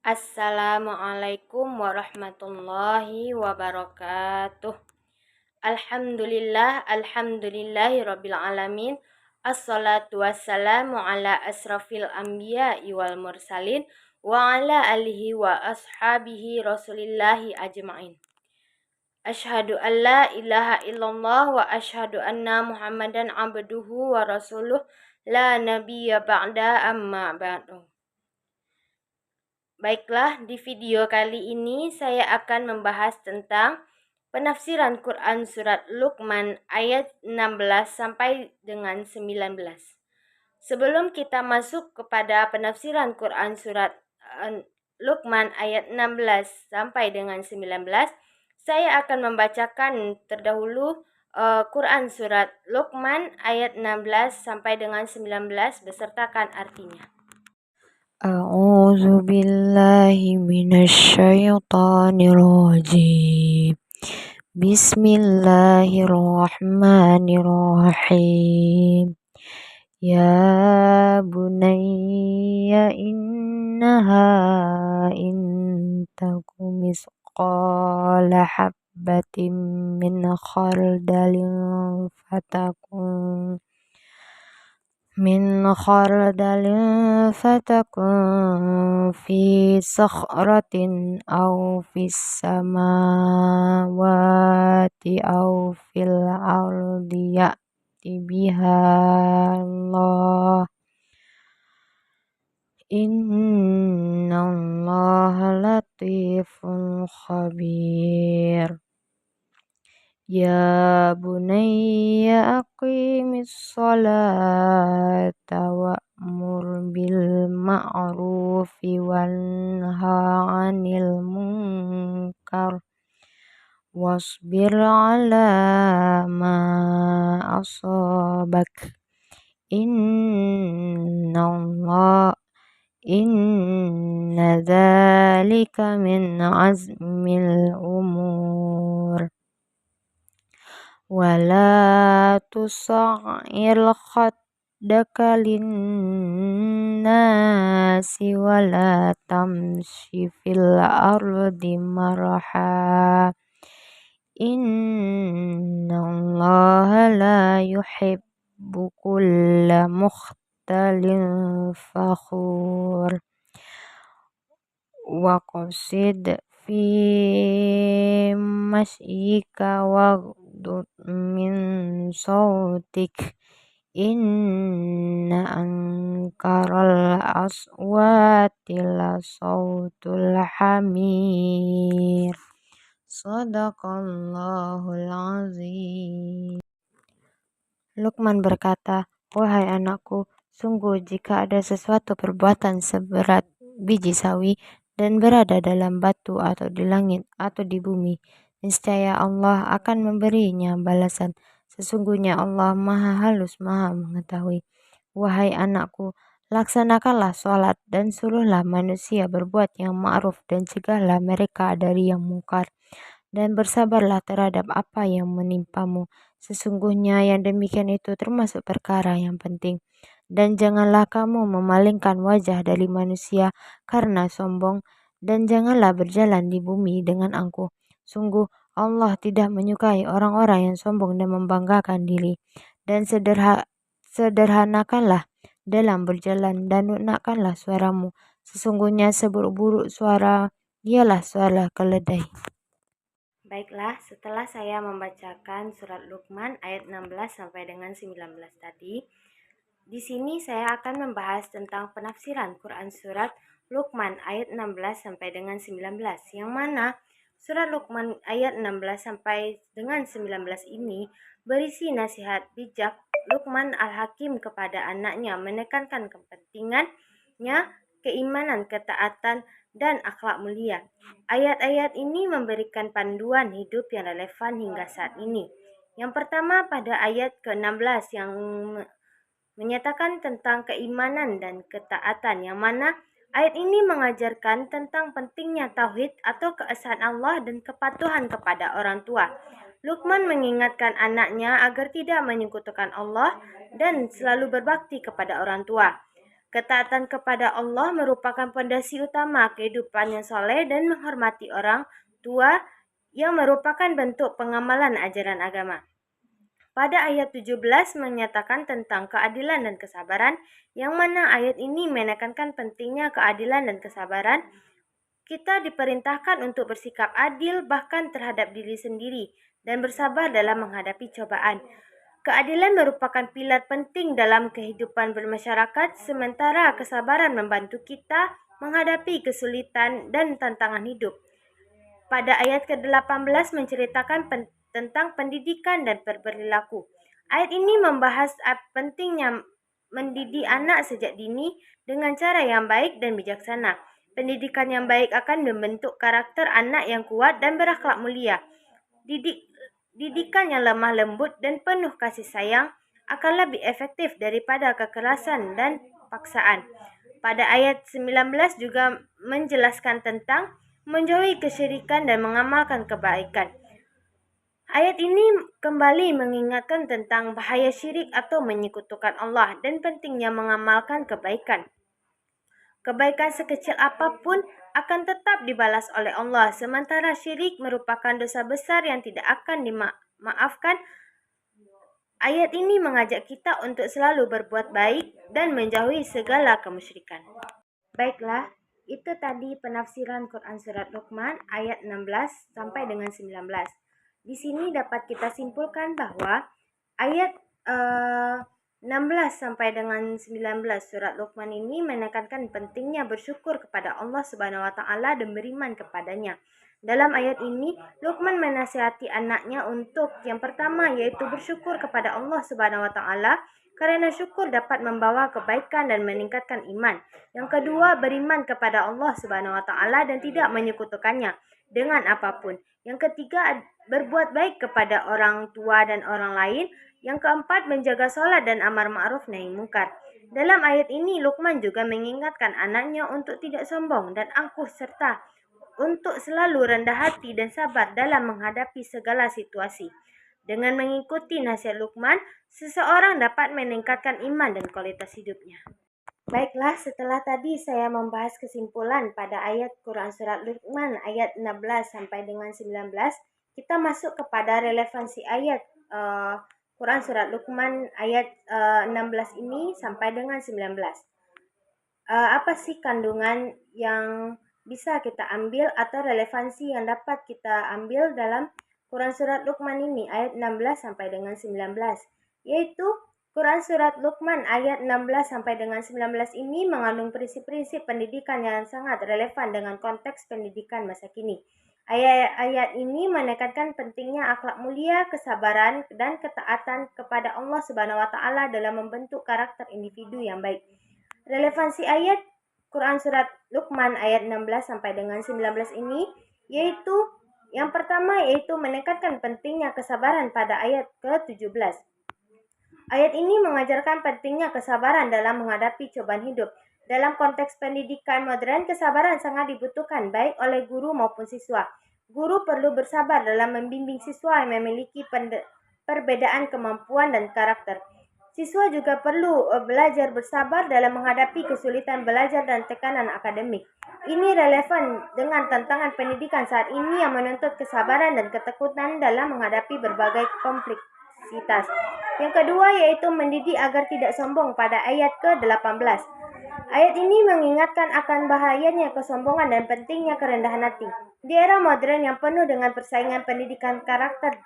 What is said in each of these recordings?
Assalamualaikum warahmatullahi wabarakatuh. Alhamdulillahirabbil alamin. Assalatu wassalamu ala asrafil anbiya'i wal mursalin wa ala alihi wa ashabihi rasulillahi ajma'in. Asyhadu an la ilaha illallah wa asyhadu anna Muhammadan abduhu wa rasuluh la nabiyya ba'da amma ba'du. Baiklah, di video kali ini saya akan membahas tentang penafsiran Quran surat Luqman ayat 16 sampai dengan 19. Sebelum kita masuk kepada penafsiran Quran surat Luqman ayat 16 sampai dengan 19, saya akan membacakan terdahulu Quran surat Luqman ayat 16 sampai dengan 19 besertakan artinya. A'udzu billahi minasyaitonir rajim. Bismillahirrahmanirrahim. Ya bunayya innaha in takum misqala habbatin min khardalin fatakun fi sakhratin aw fis samawati aw fil ardi ya'ti biha Allah. Innallaha latifun khabir. Ya bunayya aqimis sholata wa'mur bil ma'rufi wanha 'anil munkar wasbir 'ala ma asabak. Inna dzalika min azmil umur. Wala tusa'ir khaddaka linnasi wala tamshi fil ardi maraha. Innallaha la yuhibbu kulla mukhtalin fakhur. Wa qasid fi masyika waghdud min sautik. Inna ankaral aswati la sautul hamir. Shadaqallahul azim. Luqman berkata, "Wahai anakku, sungguh jika ada sesuatu perbuatan seberat biji sawi dan berada dalam batu atau di langit atau di bumi, niscaya Allah akan memberinya balasan. Sesungguhnya Allah Maha Halus, Maha Mengetahui. Wahai anakku, laksanakanlah sholat dan suruhlah manusia berbuat yang ma'ruf dan cegahlah mereka dari yang mungkar. Dan bersabarlah terhadap apa yang menimpamu. Sesungguhnya yang demikian itu termasuk perkara yang penting. Dan janganlah kamu memalingkan wajah dari manusia karena sombong, dan janganlah berjalan di bumi dengan angkuh. Sungguh Allah tidak menyukai orang-orang yang sombong dan membanggakan diri. Dan sederhanakanlah dalam berjalan dan lunakkanlah suaramu. Sesungguhnya seburuk-buruk suara ialah suara keledai." Baiklah, setelah saya membacakan surat Luqman ayat 16 sampai dengan 19 tadi, di sini saya akan membahas tentang penafsiran Quran surat Luqman ayat 16 sampai dengan 19, yang mana surat Luqman ayat 16 sampai dengan 19 ini berisi nasihat bijak Luqman Al-Hakim kepada anaknya, menekankan kepentingannya keimanan, ketaatan, dan akhlak mulia. Ayat-ayat ini memberikan panduan hidup yang relevan hingga saat ini. Yang pertama pada ayat ke-16 yang menyatakan tentang keimanan dan ketaatan, yang mana Ayat ini mengajarkan tentang pentingnya tauhid atau keesaan Allah dan kepatuhan kepada orang tua. Luqman mengingatkan anaknya agar tidak menyekutukan Allah dan selalu berbakti kepada orang tua. Ketaatan kepada Allah merupakan pondasi utama kehidupan yang soleh dan menghormati orang tua yang merupakan bentuk pengamalan ajaran agama. Pada ayat 17 menyatakan tentang keadilan dan kesabaran, yang mana ayat ini menekankan pentingnya keadilan dan kesabaran. Kita diperintahkan untuk bersikap adil bahkan terhadap diri sendiri dan bersabar dalam menghadapi cobaan. Keadilan merupakan pilar penting dalam kehidupan bermasyarakat, sementara kesabaran membantu kita menghadapi kesulitan dan tantangan hidup. Pada ayat ke-18 menceritakan tentang pendidikan dan berperilaku. Ayat ini membahas pentingnya mendidik anak sejak dini dengan cara yang baik dan bijaksana. Pendidikan yang baik akan membentuk karakter anak yang kuat dan berakhlak mulia. Didikan yang lemah lembut dan penuh kasih sayang akan lebih efektif daripada kekerasan dan paksaan. Pada ayat 19 juga menjelaskan tentang menjauhi kesyirikan dan mengamalkan kebaikan. Ayat ini kembali mengingatkan tentang bahaya syirik atau menyekutukan Allah dan pentingnya mengamalkan kebaikan. Kebaikan sekecil apapun akan tetap dibalas oleh Allah, sementara syirik merupakan dosa besar yang tidak akan dimaafkan. Ayat ini mengajak kita untuk selalu berbuat baik dan menjauhi segala kemusyrikan. Baiklah, itu tadi penafsiran Quran Surat Luqman ayat 16 sampai dengan 19. Di sini dapat kita simpulkan bahwa ayat 16 sampai dengan 19 Surat Luqman ini menekankan pentingnya bersyukur kepada Allah Subhanahu wa taala dan beriman kepadanya. Dalam ayat ini, Luqman menasihati anaknya untuk yang pertama yaitu bersyukur kepada Allah Subhanahu wa taala karena syukur dapat membawa kebaikan dan meningkatkan iman. Yang kedua, beriman kepada Allah Subhanahu wa taala dan tidak menyekutukannya dengan apapun. Yang ketiga, berbuat baik kepada orang tua dan orang lain. Yang keempat, menjaga sholat dan amar ma'ruf nahi mungkar. Dalam ayat ini, Luqman juga mengingatkan anaknya untuk tidak sombong dan angkuh serta untuk selalu rendah hati dan sabar dalam menghadapi segala situasi. Dengan mengikuti nasihat Luqman, seseorang dapat meningkatkan iman dan kualitas hidupnya. Baiklah, setelah tadi saya membahas kesimpulan pada ayat Quran Surat Luqman ayat 16 sampai dengan 19, kita masuk kepada relevansi ayat Quran Surat Luqman ayat 16 ini sampai dengan 19. Apa sih kandungan yang bisa kita ambil atau relevansi yang dapat kita ambil dalam Quran Surat Luqman ini ayat 16 sampai dengan 19, yaitu Quran Surat Luqman ayat 16 sampai dengan 19 ini mengandung prinsip-prinsip pendidikan yang sangat relevan dengan konteks pendidikan masa kini. Ayat-ayat ini menekankan pentingnya akhlak mulia, kesabaran, dan ketaatan kepada Allah Subhanahu wa taala dalam membentuk karakter individu yang baik. Relevansi ayat Quran Surat Luqman ayat 16 sampai dengan 19 ini yaitu yang pertama yaitu menekankan pentingnya kesabaran pada ayat ke-17. Ayat ini mengajarkan pentingnya kesabaran dalam menghadapi cobaan hidup. Dalam konteks pendidikan modern, kesabaran sangat dibutuhkan baik oleh guru maupun siswa. Guru perlu bersabar dalam membimbing siswa yang memiliki perbedaan kemampuan dan karakter. Siswa juga perlu belajar bersabar dalam menghadapi kesulitan belajar dan tekanan akademik. Ini relevan dengan tantangan pendidikan saat ini yang menuntut kesabaran dan ketekunan dalam menghadapi berbagai kompleksitas. Yang kedua yaitu mendidik agar tidak sombong pada ayat ke-18. Ayat ini mengingatkan akan bahayanya kesombongan dan pentingnya kerendahan hati. Di era modern yang penuh dengan persaingan pendidikan karakter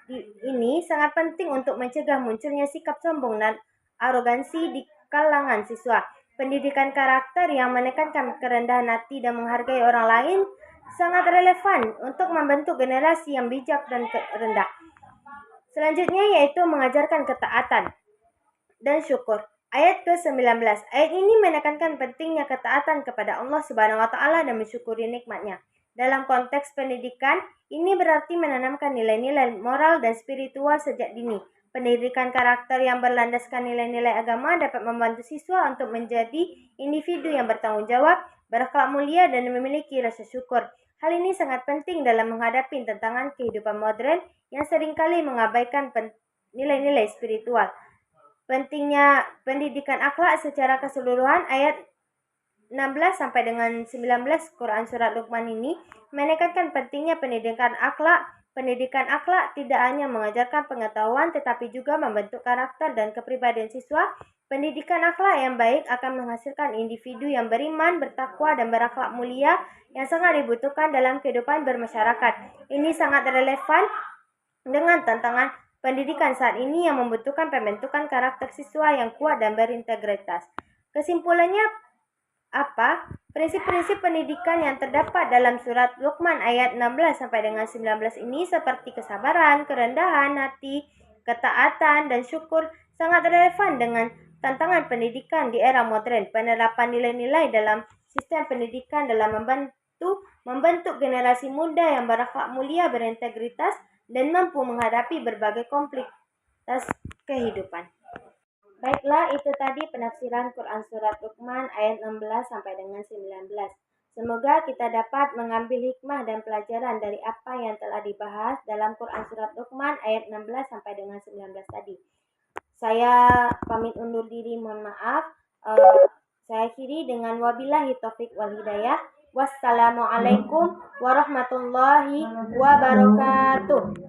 ini sangat penting untuk mencegah munculnya sikap sombong dan arogansi di kalangan siswa. Pendidikan karakter yang menekankan kerendahan hati dan menghargai orang lain sangat relevan untuk membentuk generasi yang bijak dan rendah. Selanjutnya yaitu mengajarkan ketaatan dan syukur. Ayat ke-19. Ayat ini menekankan pentingnya ketaatan kepada Allah Subhanahu wa taala dan mensyukuri nikmatnya. Dalam konteks pendidikan, ini berarti menanamkan nilai-nilai moral dan spiritual sejak dini. Pendidikan karakter yang berlandaskan nilai-nilai agama dapat membantu siswa untuk menjadi individu yang bertanggung jawab, berakhlak mulia, dan memiliki rasa syukur. Hal ini sangat penting dalam menghadapi tantangan kehidupan modern yang seringkali mengabaikan nilai-nilai spiritual. Pentingnya pendidikan akhlak secara keseluruhan, ayat 16 sampai dengan 19 Quran Surat Luqman ini menekankan pentingnya pendidikan akhlak. Pendidikan akhlak tidak hanya mengajarkan pengetahuan tetapi juga membentuk karakter dan kepribadian siswa. Pendidikan akhlak yang baik akan menghasilkan individu yang beriman, bertakwa, dan berakhlak mulia yang sangat dibutuhkan dalam kehidupan bermasyarakat. Ini sangat relevan dengan tantangan pendidikan saat ini yang membutuhkan pembentukan karakter siswa yang kuat dan berintegritas. Kesimpulannya apa? Prinsip-prinsip pendidikan yang terdapat dalam surat Luqman ayat 16 sampai dengan 19 ini seperti kesabaran, kerendahan hati, ketaatan, dan syukur sangat relevan dengan tantangan pendidikan di era modern. Penerapan nilai-nilai dalam sistem pendidikan dalam membentuk generasi muda yang berakhlak mulia, berintegritas, dan mampu menghadapi berbagai kompleksitas kehidupan. Baiklah, itu tadi penafsiran Quran Surat Luqman ayat 16 sampai dengan 19. Semoga kita dapat mengambil hikmah dan pelajaran dari apa yang telah dibahas dalam Quran Surat Luqman ayat 16 sampai dengan 19 tadi. Saya pamit undur diri, mohon maaf. Saya akhiri dengan wabillahi taufik wal hidayah. Wassalamualaikum warahmatullahi wabarakatuh.